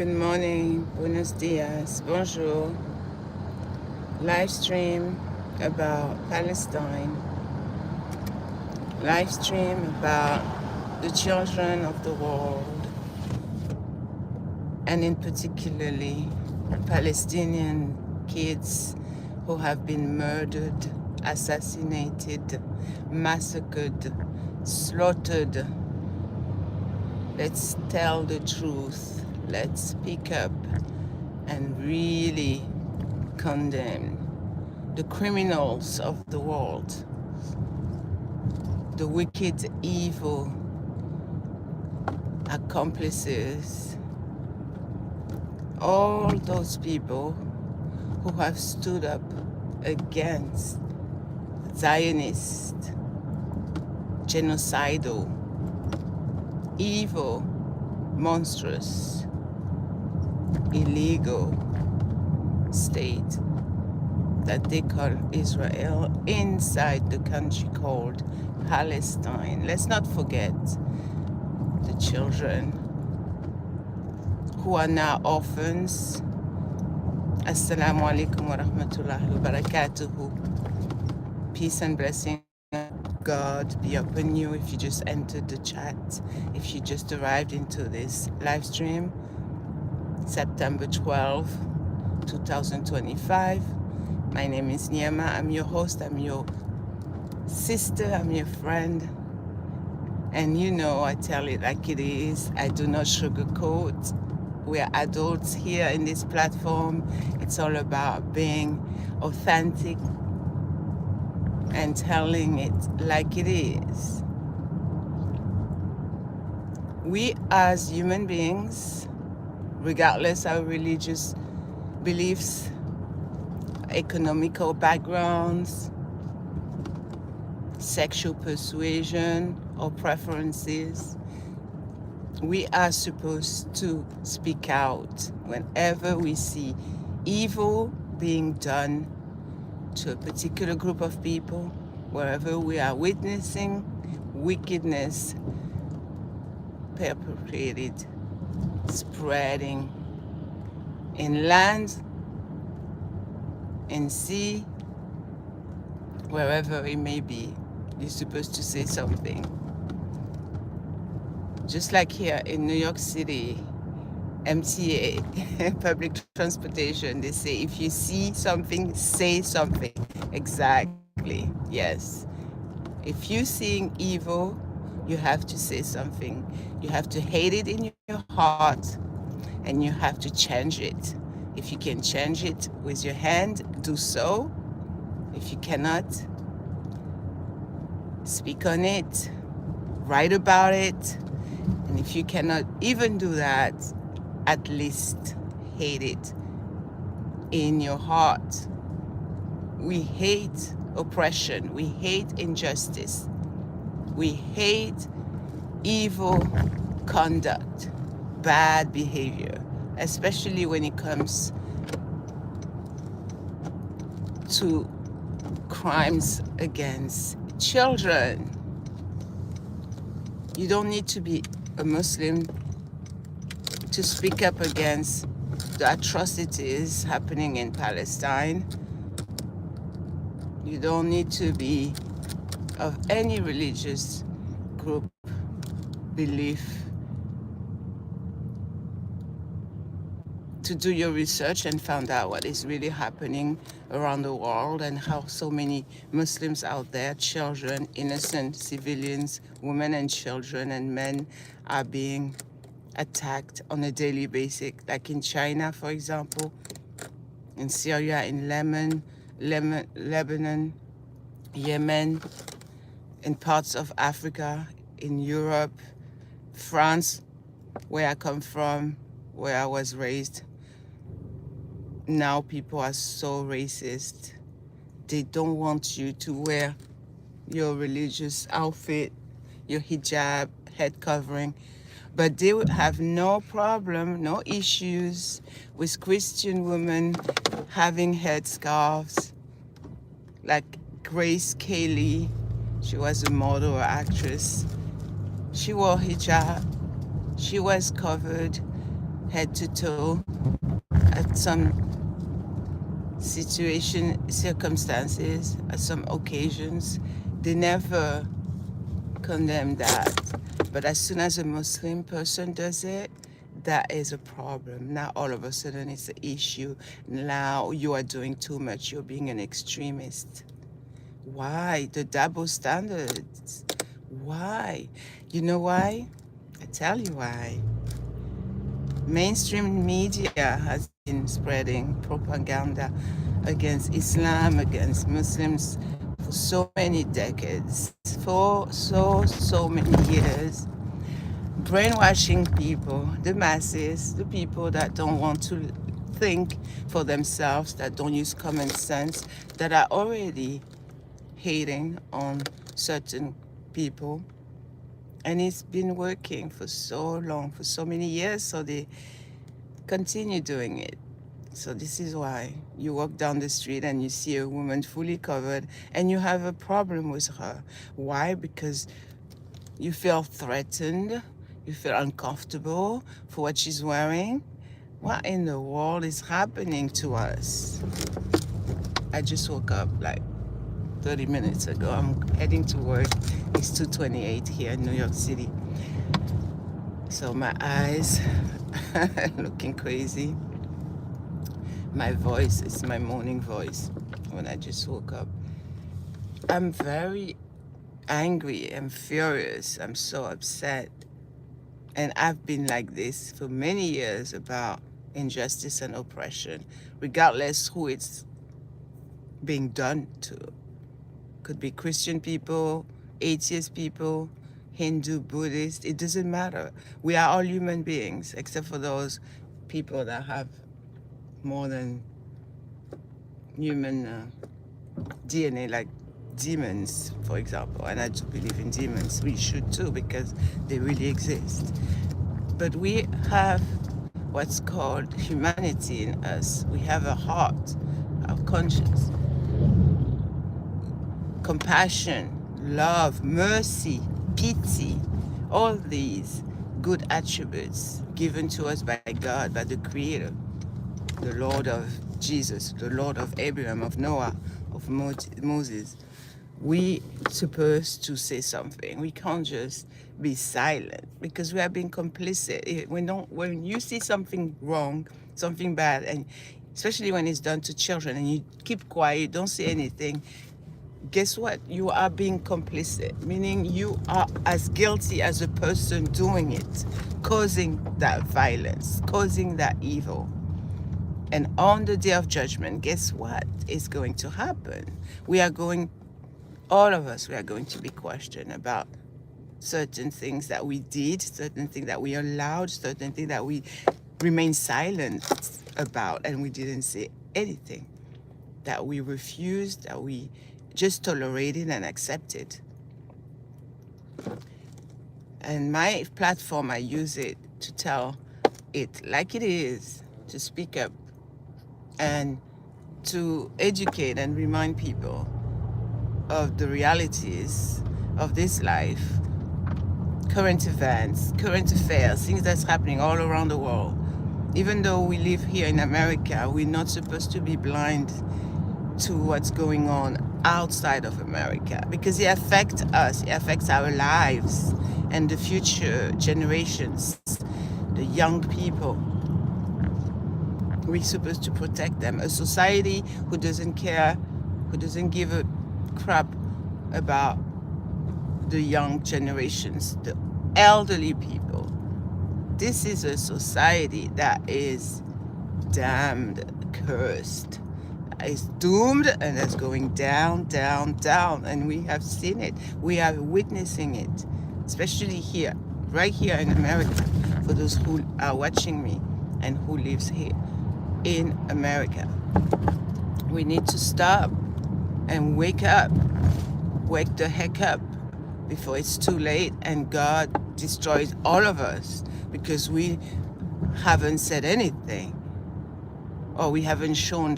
Good morning, buenos dias, bonjour. Live stream about Palestine. Live stream about the children of the world, and in particularly Palestinian kids who have been murdered, assassinated, massacred, slaughtered. Let's tell the truth. Let's speak up and really condemn the criminals of the world, the wicked, evil accomplices, all those people who have stood up against Zionist, genocidal, evil, monstrous, illegal state that they call Israel inside the country called Palestine. Let's not forget the children who are now orphans. Assalamu alaikum wa rahmatullahi wa barakatuhu. Peace and blessing of God be upon you if you just entered the chat, if you just arrived into this live stream. September 12, 2025. My name is Nia-ma. I'm your host, I'm your sister, I'm your friend. And you know, I tell it like it is. I do not sugarcoat. We are adults here in this platform. It's all about being authentic and telling it like it is. We as human beings, regardless of religious beliefs, economical backgrounds, sexual persuasion or preferences, we are supposed to speak out whenever we see evil being done to a particular group of people, wherever we are witnessing wickedness perpetrated, spreading in land, in sea, wherever it may be. You're supposed to say something. Just like here in New York City, MTA, public transportation, they say if you see something, say something. Exactly, yes. If you're seeing evil, you have to say something. You have to hate it in your heart and you have to change it. If you can change it with your hand, do so. If you cannot, speak on it, write about it. And if you cannot even do that, at least hate it in your heart. We hate oppression. We hate injustice. We hate evil conduct, bad behavior, especially when it comes to crimes against children. You don't need to be a Muslim to speak up against the atrocities happening in Palestine. You don't need to be of any religious group, belief, to do your research and find out what is really happening around the world and how so many Muslims out there, children, innocent civilians, women and children and men are being attacked on a daily basis, like in China, for example, in Syria, in Lebanon, Yemen, in parts of Africa, in Europe, France, where I come from, where I was raised. Now people are so racist. They don't want you to wear your religious outfit, your hijab, head covering, but they would have no problem, no issues with Christian women having headscarves, like Grace Kelly. She was a model or actress. She wore hijab. She was covered. head to toe at some circumstances, at some occasions. They never condemn that. But as soon as a Muslim person does it, that is a problem. Now all of a sudden it's an issue. Now you are doing too much. You're being an extremist. Why? The double standards. Why? You know why? I tell you why. Mainstream media has been spreading propaganda against Islam, against Muslims for so many decades, for so many years, brainwashing people, the masses, the people that don't want to think for themselves, that don't use common sense, that are already hating on certain people. And it's been working for so long, for so many years, so they continue doing it. So this is why you walk down the street and you see a woman fully covered and you have a problem with her. Why? Because you feel threatened, you feel uncomfortable for what she's wearing. What in the world is happening to us? I just woke up like 30 minutes ago. I'm heading to work. It's 2:28 here in New York City. So my eyes looking crazy. My voice is my morning voice when I just woke up. I'm very angry. I'm furious. I'm so upset. And I've been like this for many years about injustice and oppression, regardless who it's being done to. Could be Christian people, atheist people, Hindu, Buddhist, it doesn't matter. We are all human beings, except for those people that have more than human DNA, like demons, for example. And I do believe in demons. We should too, because they really exist. But we have what's called humanity in us. We have a heart, a conscience, compassion, love, mercy, pity, all these good attributes given to us by God, by the Creator, the Lord of Jesus, the Lord of Abraham, of Noah, of Moses. We supposed to say something. We can't just be silent because we are being complicit. When you see something wrong, something bad, and especially when it's done to children, and you keep quiet, don't say anything, guess what? You are being complicit, meaning you are as guilty as the person doing it, causing that violence, causing that evil. And on the day of judgment, guess what is going to happen? All of us, we are going to be questioned about certain things that we did, certain things that we allowed, certain things that we remained silent about, and we didn't say anything, that we refused, that we just tolerated and accepted. And my platform, I use it to tell it like it is, to speak up and to educate and remind people of the realities of this life, current events, current affairs, things that's happening all around the world. Even though we live here in America, we're not supposed to be blind to what's going on outside of America, because it affects us, it affects our lives and the future generations, the young people. We're supposed to protect them. A society who doesn't care, who doesn't give a crap about the young generations, the elderly people. This is a society that is damned, cursed, is doomed, and is going down, down, down. And we have seen it. We are witnessing it, especially here, right here in America, for those who are watching me and who lives here in America. We need to stop and wake up. Wake the heck up before it's too late and God destroys all of us because we haven't said anything, or we haven't shown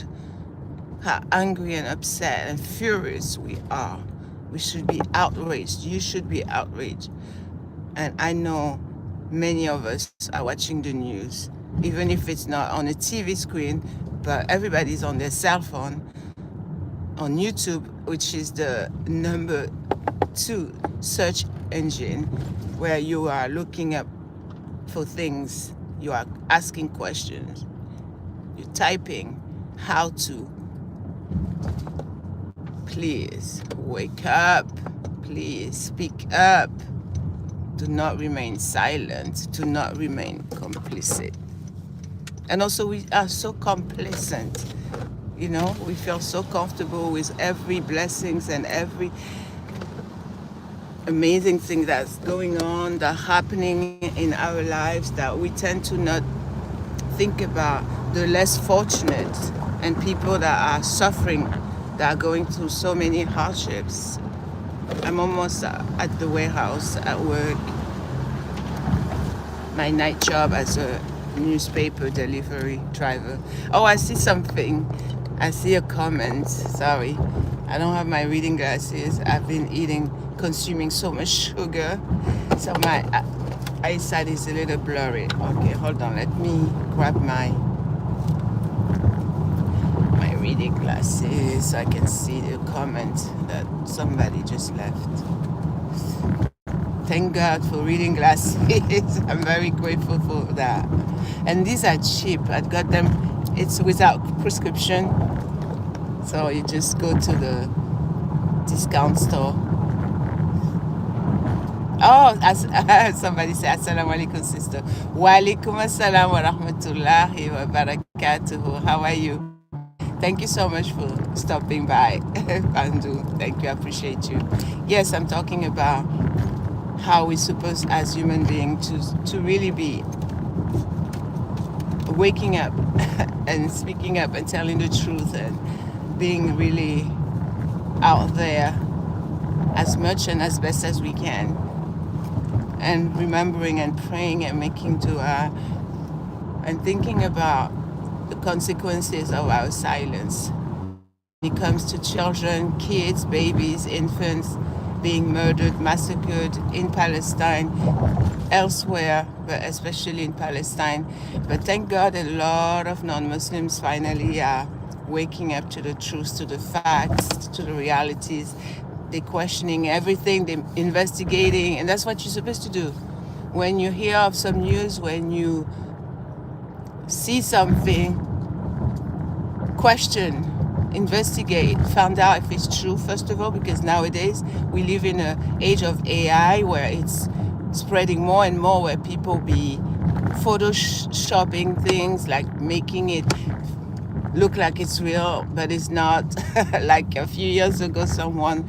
how angry and upset and furious we are. We should be outraged. You should be outraged. And I know many of us are watching the news even if it's not on a TV screen, but everybody's on their cell phone, on YouTube, which is the #2 search engine, where you are looking up for things, you are asking questions, you're typing how to. Please wake up, please speak up. Do not remain silent, do not remain complicit. And also, we are so complacent. You know, we feel so comfortable with every blessings and every amazing thing that's going on, that's happening in our lives, that we tend to not think about the less fortunate and people that are suffering, that are going through so many hardships. I'm almost at the warehouse at work, my night job as a newspaper delivery driver. Oh, I see something. I see a comment. Sorry, I don't have my reading glasses. I've been consuming so much sugar, so my eyesight is a little blurry. Okay, hold on. Let me grab my reading glasses so I can see the comment that somebody just left. Thank God for reading glasses. I'm very grateful for that. And these are cheap. I got them. It's without prescription. So you just go to the discount store. Oh, somebody said, Assalamu alaikum, sister. Wa alaikum assalam wa rahmatullahi wa barakatuhu. How are you? Thank you so much for stopping by, Pandu. Thank you, I appreciate you. Yes, I'm talking about how we're supposed, as human beings, to really be waking up and speaking up and telling the truth and being really out there as much and as best as we can, and remembering and praying and making dua and thinking about the consequences of our silence when it comes to children, kids, babies, infants being murdered, massacred in Palestine, elsewhere, but especially in Palestine. But thank God a lot of non-Muslims finally are waking up to the truth, to the facts, to the realities. They're questioning everything, they're investigating, and that's what you're supposed to do. When you hear of some news, when you see something, question, investigate, find out if it's true, first of all, because nowadays we live in an age of AI where it's spreading more and more, where people be photoshopping things, like making it look like it's real, but it's not. Like a few years ago, someone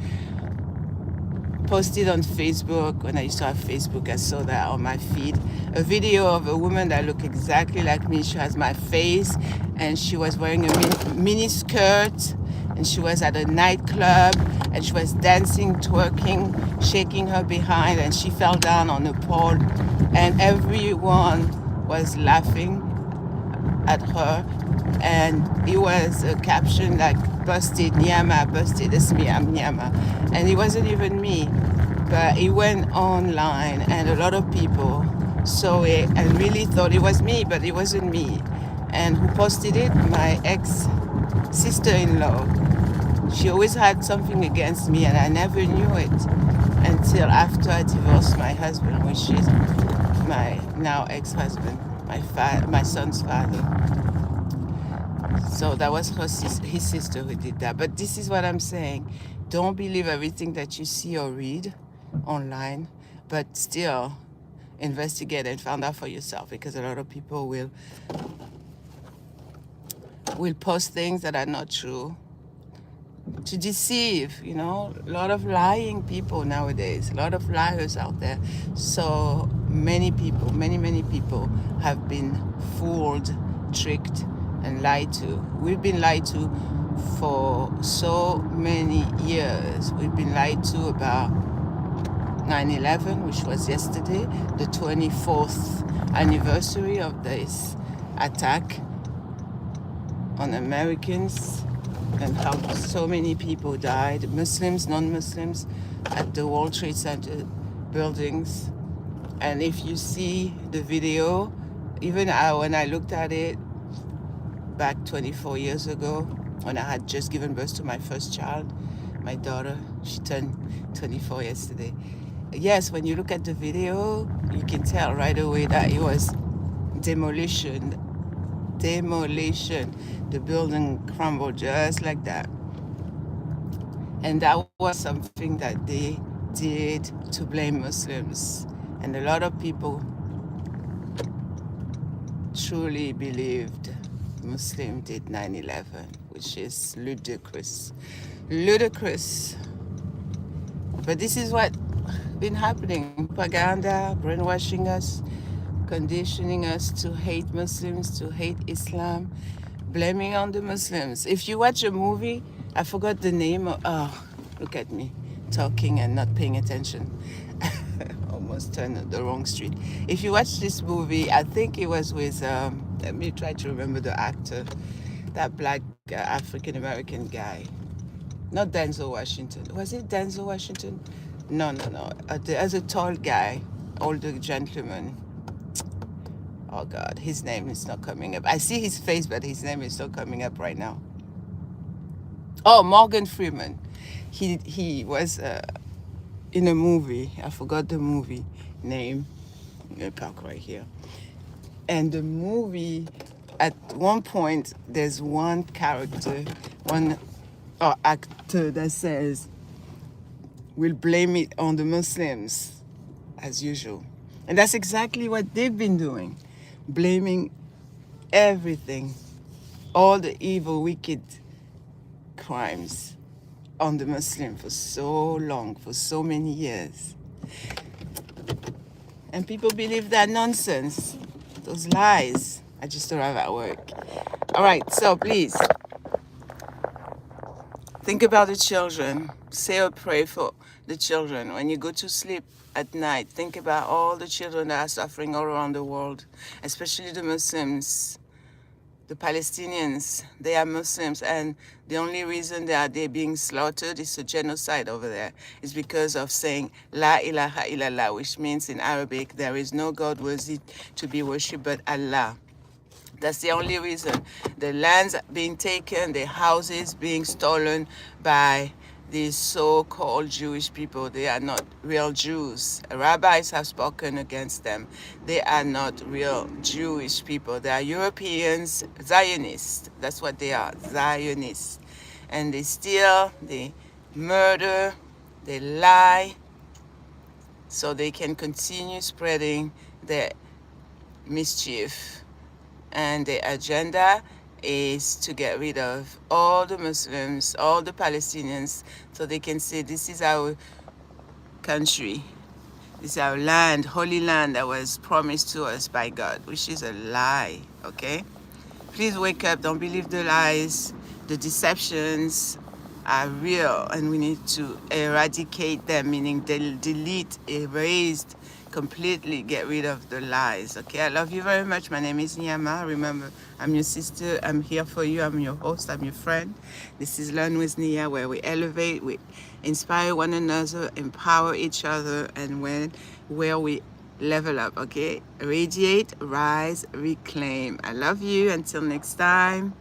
posted on Facebook, when I used to have Facebook, I saw that on my feed, a video of a woman that looked exactly like me. She has my face, and she was wearing a mini skirt, and she was at a nightclub, and she was dancing, twerking, shaking her behind, and she fell down on a pole, and everyone was laughing at her, and it was a caption like, busted, Nia-ma, busted, it's me, I'm Nia-ma. And it wasn't even me, but it went online, and a lot of people saw it and really thought it was me, but it wasn't me. And who posted it? My ex-sister-in-law. She always had something against me, and I never knew it until after I divorced my husband, which is my now ex-husband, my son's father. So that was his sister who did that. But this is what I'm saying. Don't believe everything that you see or read online, but still investigate and find out for yourself, because a lot of people will post things that are not true to deceive, you know. A lot of lying people nowadays, a lot of liars out there. So many people, many people have been fooled, tricked, and lied to. We've been lied to for so many years. We've been lied to about 9/11, which was yesterday, the 24th anniversary of this attack on Americans, and how so many people died, Muslims, non-Muslims, at the World Trade Center buildings. And if you see the video, Even when I looked at it back 24 years ago, when I had just given birth to my first child, my daughter, she turned 24 yesterday. Yes, when you look at the video, you can tell right away that it was demolition. Demolition. The building crumbled just like that. And that was something that they did to blame Muslims. And a lot of people truly believed Muslim did 9/11, which is ludicrous. Ludicrous. But this is what been happening. Propaganda, brainwashing us, conditioning us to hate Muslims, to hate Islam, blaming on the Muslims. If you watch a movie, I forgot the name of, oh, look at me, talking and not paying attention. Almost turned the wrong street. If you watch this movie, I think it was with, let me try to remember the actor, that black African American guy. Not Denzel Washington. Was it Denzel Washington? No. There's a tall guy, older gentleman. Oh God, his name is not coming up. I see his face, but his name is not coming up right now. Oh, Morgan Freeman. He was in a movie. I forgot the movie name. I'm gonna park right here. And the movie, at one point, there's one character, one actor that says, "We'll blame it on the Muslims," as usual. And that's exactly what they've been doing, blaming everything, all the evil, wicked crimes on the Muslim for so long, for so many years. And people believe that nonsense, those lies. I just arrived at work. All right, so please think about the children. Say a prayer for the children. When you go to sleep at night, think about all the children that are suffering all around the world, especially the Muslims, the Palestinians. They are Muslims, and the only reason they're being slaughtered is a genocide over there. It's because of saying La ilaha illallah, which means in Arabic, there is no God worthy to be worshipped but Allah. That's the only reason. The lands being taken, the houses being stolen by these so-called Jewish people. They are not real Jews. Rabbis have spoken against them. They are not real Jewish people. They are Europeans, Zionists. That's what they are, Zionists. And they steal, they murder, they lie, so they can continue spreading their mischief. And the agenda is to get rid of all the Muslims, all the Palestinians, so they can say this is our country, this is our land, holy land that was promised to us by God, which is a lie, okay? Please wake up, don't believe the lies. The deceptions are real, and we need to eradicate them, meaning delete, erase, completely get rid of the lies. Okay, I love you very much. My name is Nia-ma. Remember, I'm your sister. I'm here for you. I'm your host. I'm your friend. This is Learn with Nia, where we elevate, we inspire one another, empower each other, and where we level up. Okay, radiate, rise, reclaim. I love you. Until next time.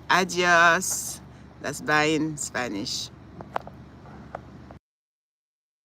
Adios. That's bye in Spanish.